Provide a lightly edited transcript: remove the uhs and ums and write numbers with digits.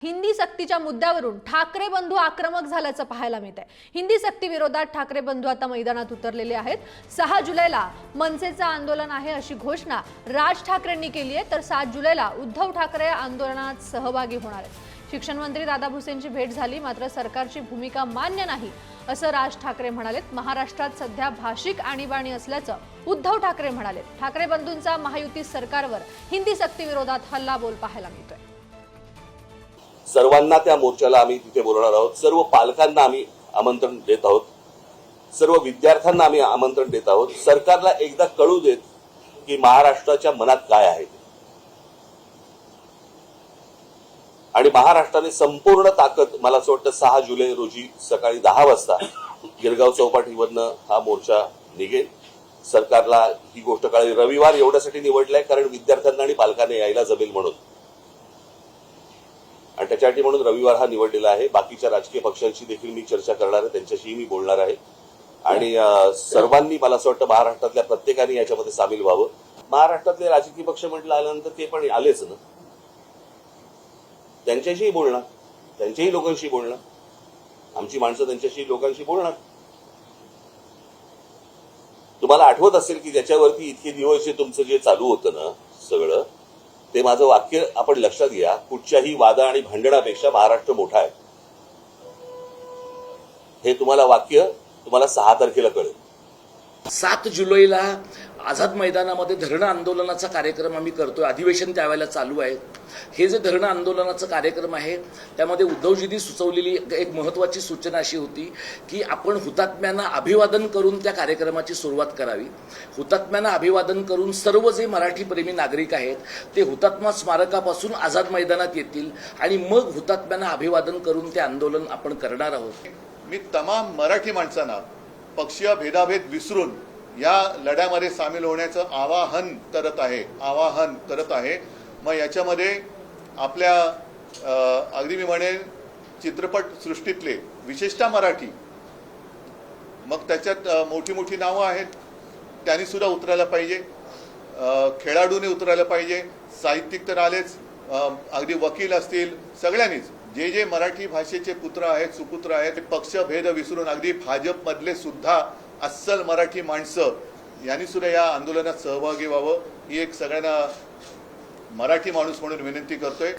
हिंदी सक्तीच्या मुद्द्यावरून ठाकरे बंधू आक्रमक झाल्याचं पाहायला मिळतंय। हिंदी सक्ती विरोधात ठाकरे बंधू आता मैदानात उतरलेले आहेत। 6 जुलैला मनसेचं आंदोलन आहे अशी घोषणा राज ठाकरेंनी केली आहे, तर 7 जुलैला उद्धव ठाकरे आंदोलनात सहभागी होणार आहेत। शिक्षण मंत्री दादा भुसेंची भेट झाली, मात्र सरकारची भूमिका मान्य नाही असं राज ठाकरे म्हणालेत। महाराष्ट्रात सध्या भाषिक आणीबाणी असल्याचं उद्धव ठाकरे म्हणालेत। ठाकरे बंधूंचा महायुती सरकारवर हिंदी सक्ती विरोधात हल्लाबोल पाहायला मिळतोय। सर्वांना त्या मोर्चाला आम्ही तिथे बोलवणार आहोत। सर्व पालकांना आम्ही आमंत्रण देत आहोत, सर्व विद्यार्थ्यांना आम्ही आमंत्रण देत आहोत। सरकारला एकदा कळू देत की महाराष्ट्राच्या मनात काय आहे, आणि महाराष्ट्राने संपूर्ण ताकद, मला असं वाटतं 6 जुलै रोजी सकाळी 10 वाजता गिरगाव चौपाटीवरनं हा मोर्चा निघेल। सरकारला ही गोष्ट कळली। रविवार एवढ्यासाठी निवडलाय कारण विद्यार्थ्यांना आणि पालकांना यायला जमेल म्हणून, आणि त्याच्यासाठी म्हणून रविवार हा निवडलेला आहे। बाकीच्या राजकीय पक्षांशी देखील मी चर्चा करणार आहे, त्यांच्याशीही मी बोलणार आहे, आणि सर्वांनी, मला असं वाटतं महाराष्ट्रातल्या प्रत्येकाने याच्यामध्ये सामील व्हावं। महाराष्ट्रातले राजकीय पक्ष म्हटलं आल्यानंतर ते पण आलेच ना, त्यांच्याशीही बोलणार, त्यांच्याही लोकांशी बोलणार, आमची माणसं त्यांच्याशी लोकांशी बोलणार। तुम्हाला आठवत असेल की ज्याच्यावरती इतके दिवस जे तुमचं जे चालू होतं ना सगळं, ते माझं वाक्य आपण लक्षात घ्या, कुठच्याही वादा आणि भांडणापेक्षा महाराष्ट्र मोठा आहे। हे तुम्हाला वाक्य 6 तारखेला कळेल। 7 जुलैला आझाद मैदानामध्ये धरणं आंदोलनाचा कार्यक्रम आम्ही करतोय। अधिवेशन त्यावेळेला चालू आहे। हे जे धरणं आंदोलनाचा कार्यक्रम आहे त्यामध्ये उद्धवजींनी सुचवलेली एक महत्त्वाची सूचना अशी होती की आपण हुतात्म्यांना अभिवादन करून त्या कार्यक्रमाची सुरुवात करावी। हुतात्म्यांना अभिवादन करून सर्व जे मराठी प्रेमी नागरिक आहेत ते हुतात्मा स्मारकापासून आझाद मैदानात येतील, आणि मग हुतात्म्यांना अभिवादन करून ते आंदोलन आपण करणार आहोत। मी तमाम मराठी माणसांना पक्षीय भेदाभेद विसरून या लढ्यामध्ये सामील होण्याचं आवाहन करत आहे। मग याच्यामध्ये आपल्या अगदी मी म्हणेन चित्रपट सृष्टीतले, विशेषतः मराठी, मग त्याच्यात मोठी मोठी नावं आहेत, त्यांनी सुद्धा उतरायला पाहिजे, खेळाडूने उतरायला पाहिजे, साहित्यिक तर आलेच, अगदी वकील असतील, सगळ्यांनीच जे जे मराठी भाषेचे पुत्र आहेत, सुपुत्र आहेत, पक्षभेद विसरून अगदी भाजपमधले सुद्धा अस्सल मराठी माणसं यांनी सुद्धा या आंदोलनात सहभागी व्हावं, ही एक सगळ्यांना मराठी माणूस म्हणून विनंती करतोय।